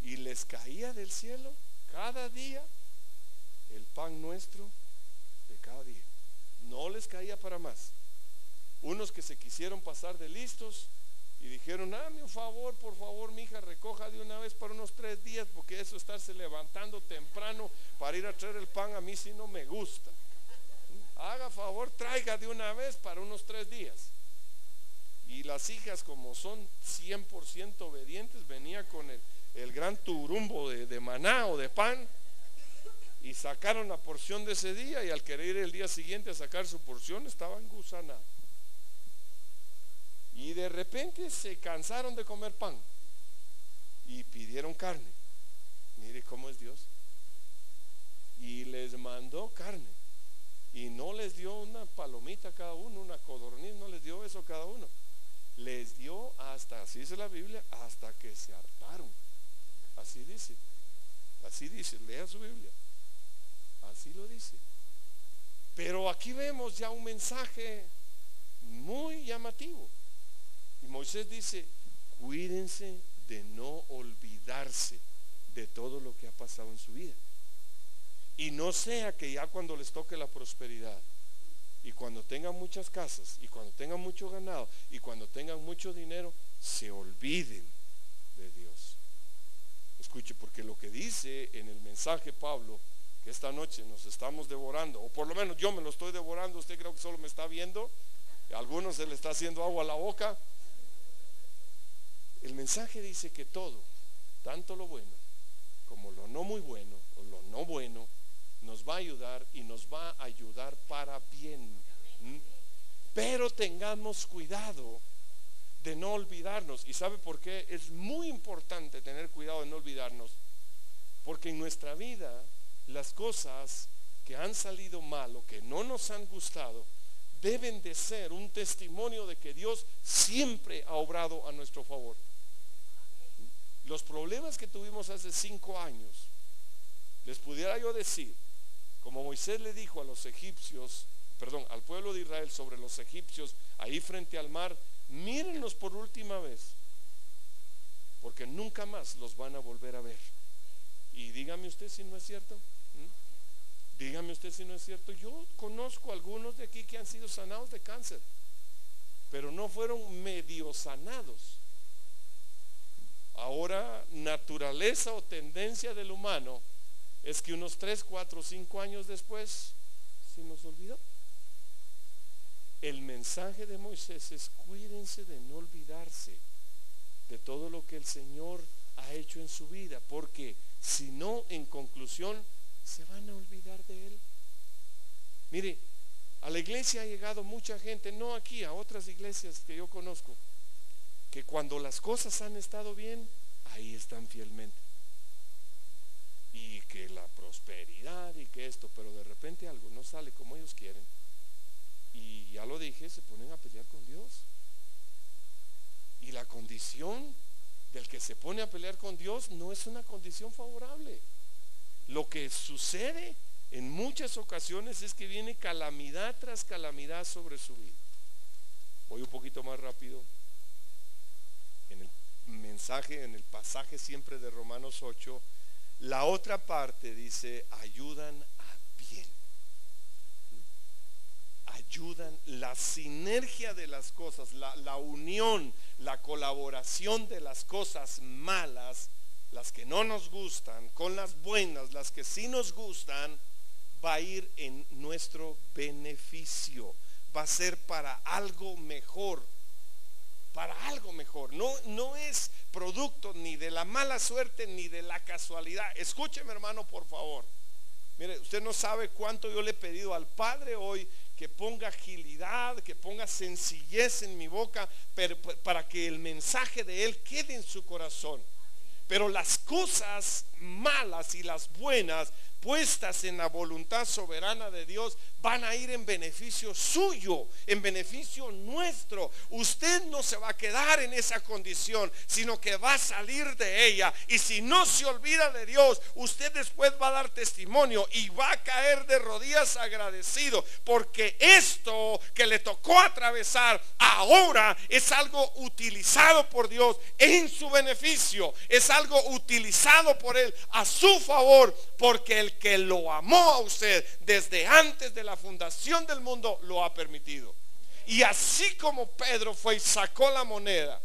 S1: Y les caía del cielo cada día el pan nuestro de cada día. No les caía para más. Unos que se quisieron pasar de listos y dijeron: dame un favor, por favor, mija, recoja de una vez para unos 3 días, porque eso estarse levantando temprano para ir a traer el pan, a mí sí no me gusta. Haga favor, traiga de una vez para unos 3 días. Y las hijas, como son 100% obedientes, venía con el gran turumbo de maná o de pan, y sacaron la porción de ese día, y al querer ir el día siguiente a sacar su porción, estaban gusanados. Y de repente se cansaron de comer pan y pidieron carne. Mire cómo es Dios. Y les mandó carne, y no les dio una palomita a cada uno, una codorniz, no les dio eso a cada uno. Les dio hasta, así dice la Biblia, hasta que se hartaron. Así dice, lea su Biblia. Así lo dice. Pero aquí vemos ya un mensaje muy llamativo. Y Moisés dice: cuídense de no olvidarse de todo lo que ha pasado en su vida. Y no sea que ya cuando les toque la prosperidad, y cuando tengan muchas casas, y cuando tengan mucho ganado, y cuando tengan mucho dinero, se olviden de Dios. Escuche, porque lo que dice en el mensaje Pablo, que esta noche nos estamos devorando, o por lo menos yo me lo estoy devorando, usted creo que solo me está viendo, a algunos se le está haciendo agua a la boca. El mensaje dice que todo, tanto lo bueno como lo no muy bueno o lo no bueno, nos va a ayudar, y nos va a ayudar para bien. Pero tengamos cuidado de no olvidarnos. ¿Y sabe por qué? Es muy importante tener cuidado de no olvidarnos, porque en nuestra vida las cosas que han salido mal o que no nos han gustado, deben de ser un testimonio de que Dios siempre ha obrado a nuestro favor. Los problemas que tuvimos hace 5 años, les pudiera yo decir, como Moisés le dijo a los egipcios, perdón, al pueblo de Israel sobre los egipcios, ahí frente al mar: mírenlos por última vez, porque nunca más los van a volver a ver. Y dígame usted si no es cierto. Dígame usted si no es cierto. Yo conozco algunos de aquí que han sido sanados de cáncer, pero no fueron medio sanados. Ahora, naturaleza o tendencia del humano es que unos 3, 4, 5 años después se nos olvidó. El mensaje de Moisés es: cuídense de no olvidarse de todo lo que el Señor ha hecho en su vida, porque si no, en conclusión, se van a olvidar de Él. Mire, a la iglesia ha llegado mucha gente, no aquí, a otras iglesias que yo conozco, que cuando las cosas han estado bien, ahí están fielmente, y que la prosperidad y que esto, pero de repente algo no sale como ellos quieren, y ya lo dije, se ponen a pelear con Dios. Y la condición del que se pone a pelear con Dios no es una condición favorable. Lo que sucede en muchas ocasiones es que viene calamidad tras calamidad sobre su vida. Voy un poquito más rápido. En el mensaje, en el pasaje siempre de Romanos 8, la otra parte dice: ayudan a bien. Ayudan, la sinergia de las cosas, la unión, la colaboración de las cosas malas, las que no nos gustan, con las buenas, las que sí nos gustan, va a ir en nuestro beneficio, va a ser para algo mejor, para algo mejor. No es producto ni de la mala suerte ni de la casualidad. Escúcheme, hermano, por favor. Mire, usted no sabe cuánto yo le he pedido al Padre hoy que ponga agilidad, que ponga sencillez en mi boca, para que el mensaje de Él quede en su corazón. Pero las cosas malas y las buenas puestas en la voluntad soberana de Dios van a ir en beneficio suyo, en beneficio nuestro. Usted no se va a quedar en esa condición, sino que va a salir de ella. Y si no se olvida de Dios, usted después va a dar testimonio y va a caer de rodillas agradecido, porque esto que le tocó atravesar ahora es algo utilizado por Dios en su beneficio, es algo utilizado por Él a su favor, porque el que lo amó a usted desde antes de la fundación del mundo lo ha permitido. Y así como Pedro fue y sacó la moneda,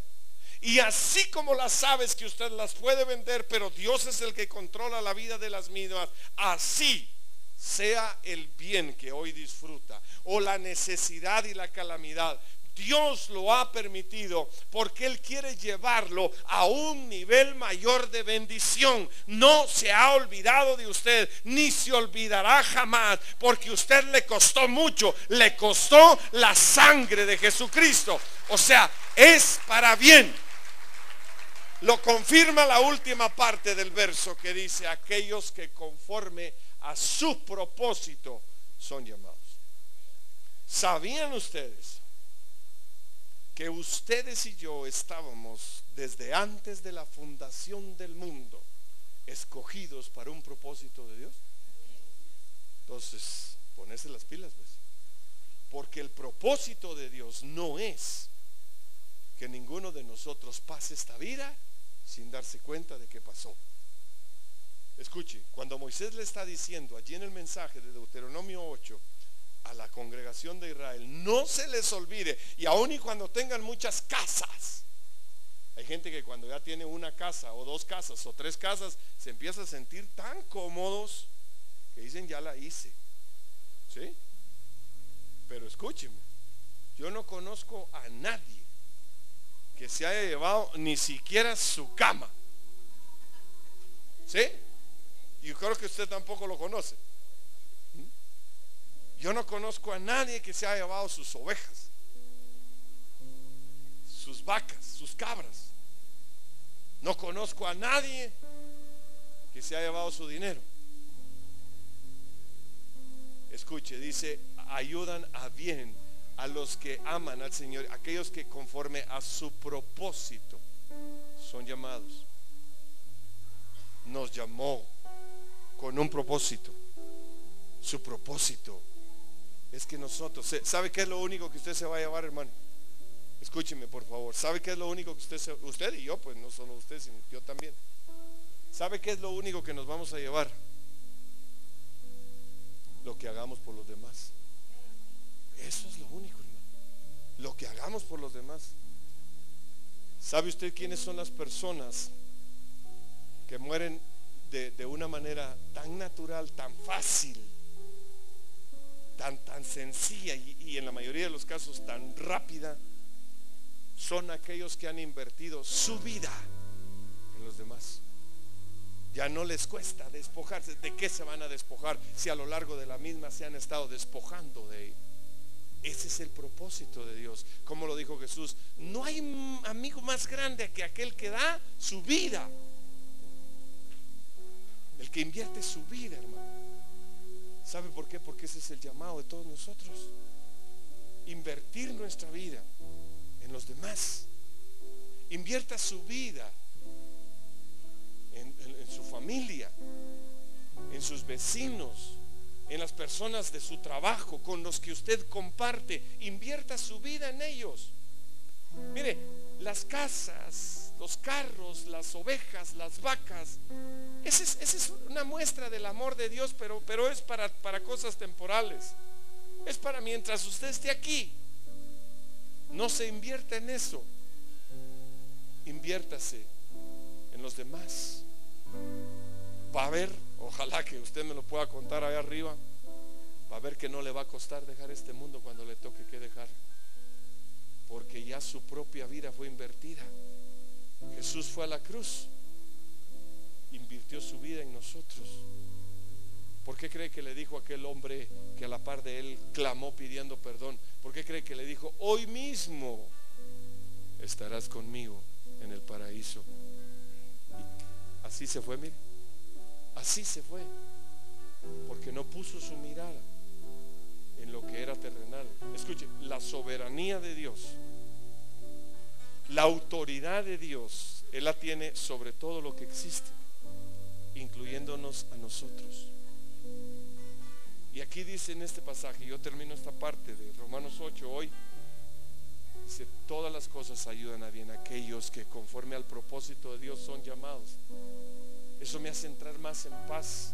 S1: y así como las aves que usted las puede vender, pero Dios es el que controla la vida de las mismas, así sea el bien que hoy disfruta o la necesidad y la calamidad, Dios lo ha permitido porque Él quiere llevarlo a un nivel mayor de bendición. No se ha olvidado de usted, ni se olvidará jamás, porque usted le costó mucho, le costó la sangre de Jesucristo. O sea, es para bien. Lo confirma la última parte del verso que dice: aquellos que conforme a su propósito son llamados. ¿Sabían ustedes que ustedes y yo estábamos desde antes de la fundación del mundo escogidos para un propósito de Dios? Entonces, ponerse las pilas, pues, porque el propósito de Dios no es que ninguno de nosotros pase esta vida sin darse cuenta de que pasó. Escuche, cuando Moisés le está diciendo allí en el mensaje de Deuteronomio 8 a la congregación de Israel: no se les olvide, y aun y cuando tengan muchas casas. Hay gente que cuando ya tiene una casa o 2 casas o 3 casas se empieza a sentir tan cómodos que dicen: ya la hice. ¿Sí? Pero escúcheme, yo no conozco a nadie que se haya llevado ni siquiera su cama. ¿Sí? Y yo creo que usted tampoco lo conoce. Yo no conozco a nadie que se haya llevado sus ovejas, sus vacas, sus cabras. No conozco a nadie que se haya llevado su dinero. Escuche, dice: ayudan a bien a los que aman al Señor, aquellos que conforme a su propósito son llamados. Nos llamó con un propósito. Su propósito es que nosotros, ¿sabe qué es lo único que usted se va a llevar, hermano? Escúcheme por favor. ¿Sabe qué es lo único que usted y yo, pues no solo usted, sino yo también? ¿Sabe qué es lo único que nos vamos a llevar? Lo que hagamos por los demás. Eso es lo único, hermano. Lo que hagamos por los demás. ¿Sabe usted quiénes son las personas que mueren de una manera tan natural, tan fácil, tan sencilla y en la mayoría de los casos tan rápida? Son aquellos que han invertido su vida en los demás. Ya no les cuesta despojarse. ¿De qué se van a despojar si a lo largo de la misma se han estado despojando de ello? Ese es el propósito de Dios. Como lo dijo Jesús, no hay amigo más grande que aquel que da su vida, el que invierte su vida, hermano. ¿Sabe por qué? Porque ese es el llamado de todos nosotros. Invertir nuestra vida en los demás. Invierta su vida en su familia, en sus vecinos, en las personas de su trabajo con los que usted comparte. Invierta su vida en ellos. Mire, las casas, los carros, las ovejas, las vacas, esa es una muestra del amor de Dios, pero es para cosas temporales. Es para mientras usted esté aquí. No se invierta en eso. Inviértase en los demás. Va a ver, ojalá que usted me lo pueda contar allá arriba, va a ver que no le va a costar dejar este mundo cuando le toque que dejar, porque ya su propia vida fue invertida. Jesús fue a la cruz, invirtió su vida en nosotros. ¿Por qué cree que le dijo a aquel hombre que a la par de él clamó pidiendo perdón? ¿Por qué cree que le dijo: hoy mismo estarás conmigo en el paraíso? Y así se fue, mire. Así se fue, porque no puso su mirada en lo que era terrenal. Escuche, la soberanía de Dios, la autoridad de Dios, Él la tiene sobre todo lo que existe, incluyéndonos a nosotros. Y aquí dice en este pasaje, yo termino esta parte de Romanos 8 hoy, dice: todas las cosas ayudan a bien a aquellos que conforme al propósito de Dios son llamados. Eso me hace entrar más en paz,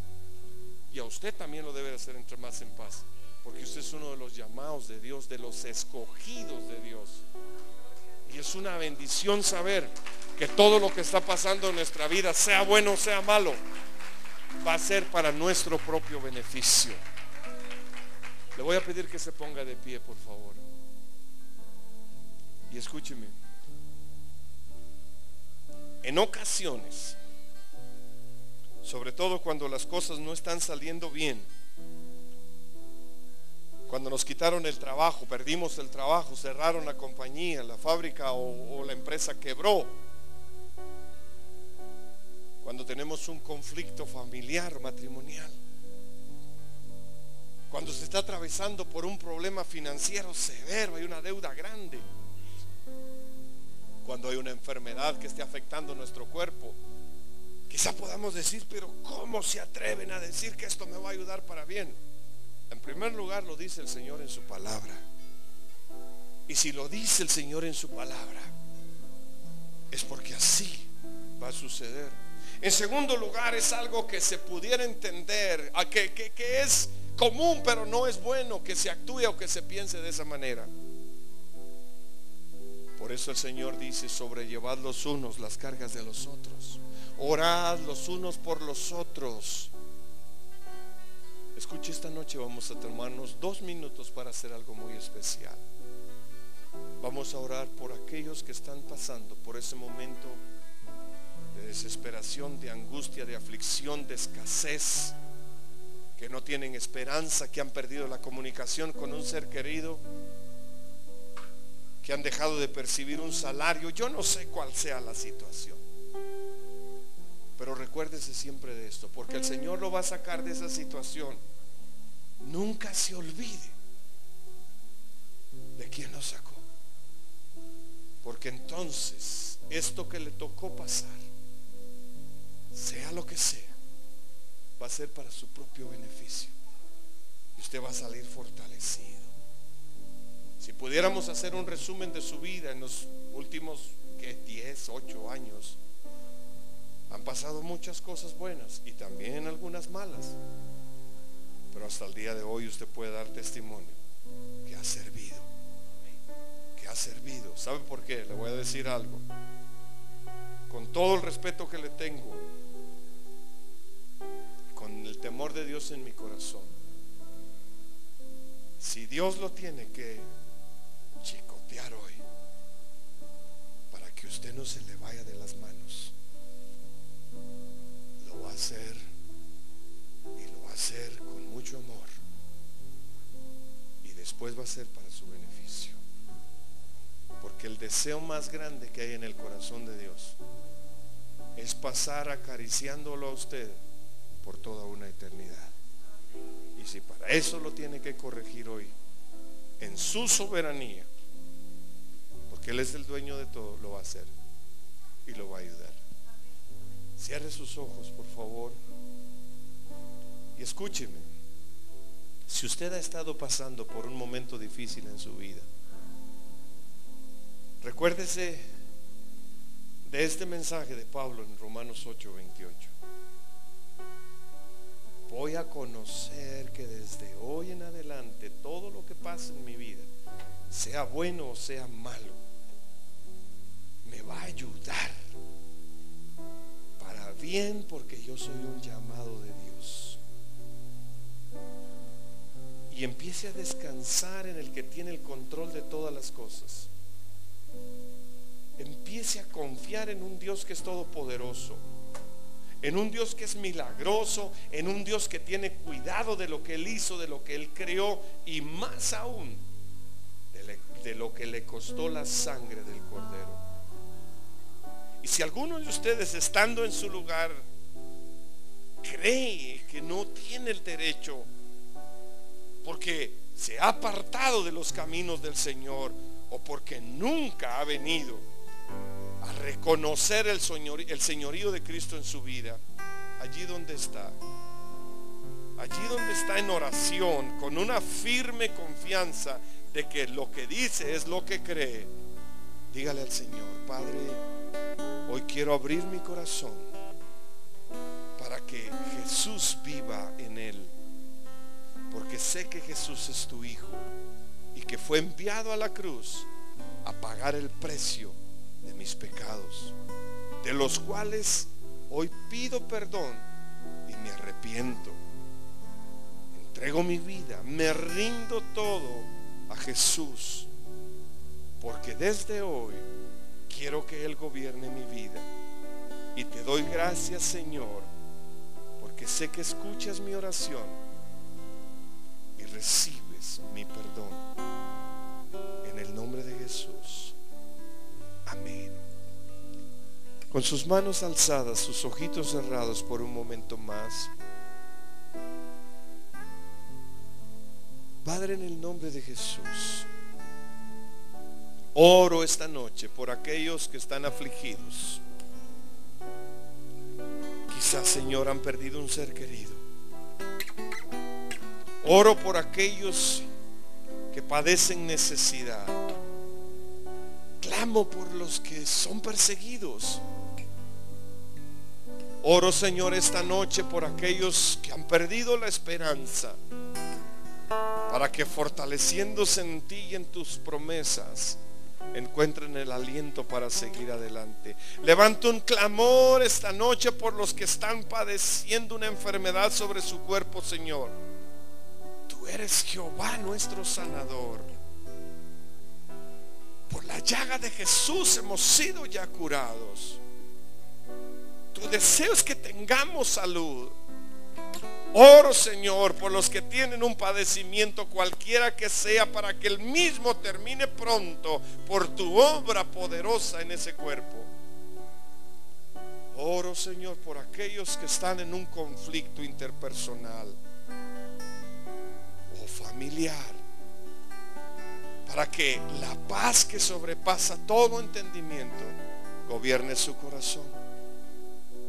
S1: y a usted también lo debe de hacer entrar más en paz, porque usted es uno de los llamados de Dios, de los escogidos de Dios. Y es una bendición saber que todo lo que está pasando en nuestra vida, sea bueno o sea malo, va a ser para nuestro propio beneficio. Le voy a pedir que se ponga de pie, por favor, y escúcheme. En ocasiones, sobre todo cuando las cosas no están saliendo bien, cuando nos quitaron el trabajo, perdimos el trabajo, cerraron la compañía, la fábrica o la empresa quebró, cuando tenemos un conflicto familiar, matrimonial, cuando se está atravesando por un problema financiero severo, hay una deuda grande, cuando hay una enfermedad que esté afectando nuestro cuerpo, quizá podamos decir: pero ¿cómo se atreven a decir que esto me va a ayudar para bien? En primer lugar, lo dice el Señor en su palabra. Y si lo dice el Señor en su palabra, es porque así va a suceder. En segundo lugar, es algo que se pudiera entender, que es común, pero no es bueno que se actúe o que se piense de esa manera. Por eso el Señor dice: sobrellevad los unos las cargas de los otros, orad los unos por los otros. Escuche, esta noche vamos a tomarnos 2 minutos para hacer algo muy especial. Vamos a orar por aquellos que están pasando por ese momento de desesperación, de angustia, de aflicción, de escasez, que no tienen esperanza, que han perdido la comunicación con un ser querido, que han dejado de percibir un salario. Yo no sé cuál sea la situación, pero recuérdese siempre de esto, porque el Señor lo va a sacar de esa situación. Nunca se olvide de quién lo sacó. Porque entonces esto que le tocó pasar, sea lo que sea, va a ser para su propio beneficio. Y usted va a salir fortalecido. Si pudiéramos hacer un resumen de su vida en los últimos 10, 8 años, han pasado muchas cosas buenas y también algunas malas, pero hasta el día de hoy usted puede dar testimonio que ha servido, que ha servido. ¿Sabe por qué? Le voy a decir algo, con todo el respeto que le tengo, con el temor de Dios en mi corazón. Si Dios lo tiene que chicotear hoy para que usted no se le vaya de las manos, lo va a hacer, y lo va a hacer con mucho amor, y después va a ser para su beneficio. Porque el deseo más grande que hay en el corazón de Dios es pasar acariciándolo a usted por toda una eternidad. Y si para eso lo tiene que corregir hoy, en su soberanía, porque Él es el dueño de todo, lo va a hacer y lo va a ayudar. Cierre sus ojos, por favor, y escúcheme. Si usted ha estado pasando por un momento difícil en su vida, recuérdese de este mensaje de Pablo en Romanos 8:28. Voy a conocer que desde hoy en adelante todo lo que pasa en mi vida, sea bueno o sea malo, me va a ayudar para bien, porque yo soy un llamado de Dios. Y empiece a descansar en el que tiene el control de todas las cosas. Empiece a confiar en un Dios que es todopoderoso, en un Dios que es milagroso, en un Dios que tiene cuidado de lo que Él hizo, de lo que Él creó, y más aún de lo que le costó la sangre del Cordero. Y si alguno de ustedes, estando en su lugar, cree que no tiene el derecho porque se ha apartado de los caminos del Señor, o porque nunca ha venido a reconocer el señorío de Cristo en su vida, allí donde está en oración, con una firme confianza de que lo que dice es lo que cree, dígale al Señor: Padre, hoy quiero abrir mi corazón para que Jesús viva en él, porque sé que Jesús es tu Hijo y que fue enviado a la cruz a pagar el precio de mis pecados, de los cuales hoy pido perdón y me arrepiento. Entrego mi vida, me rindo todo a Jesús, porque desde hoy quiero que Él gobierne mi vida. Y te doy gracias, Señor, porque sé que escuchas mi oración y recibes mi perdón. En el nombre de Jesús. Amén. Con sus manos alzadas, sus ojitos cerrados por un momento más. Padre, en el nombre de Jesús, oro esta noche por aquellos que están afligidos. Quizás, Señor, han perdido un ser querido. Oro por aquellos que padecen necesidad. Clamo por los que son perseguidos. Oro, Señor, esta noche por aquellos que han perdido la esperanza, para que, fortaleciéndose en ti y en tus promesas, encuentren el aliento para seguir adelante. Levanto un clamor esta noche por los que están padeciendo una enfermedad sobre su cuerpo, Señor. Tú eres Jehová, nuestro sanador. Por la llaga de Jesús hemos sido ya curados. Tu deseo es que tengamos salud. Oro, Señor, por los que tienen un padecimiento cualquiera que sea, para que el mismo termine pronto por tu obra poderosa en ese cuerpo. Oro, Señor, por aquellos que están en un conflicto interpersonal o familiar, para que la paz que sobrepasa todo entendimiento gobierne su corazón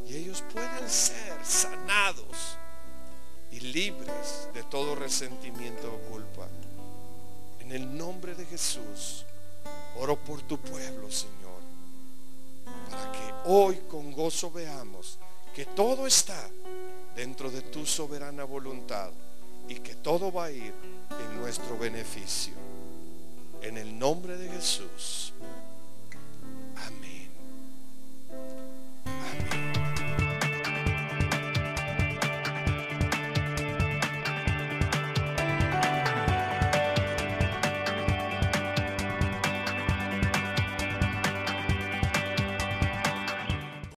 S1: y ellos puedan ser sanados y libres de todo resentimiento o culpa. En el nombre de Jesús oro por tu pueblo, Señor, para que hoy con gozo veamos que todo está dentro de tu soberana voluntad y que todo va a ir en nuestro beneficio. En el nombre de Jesús.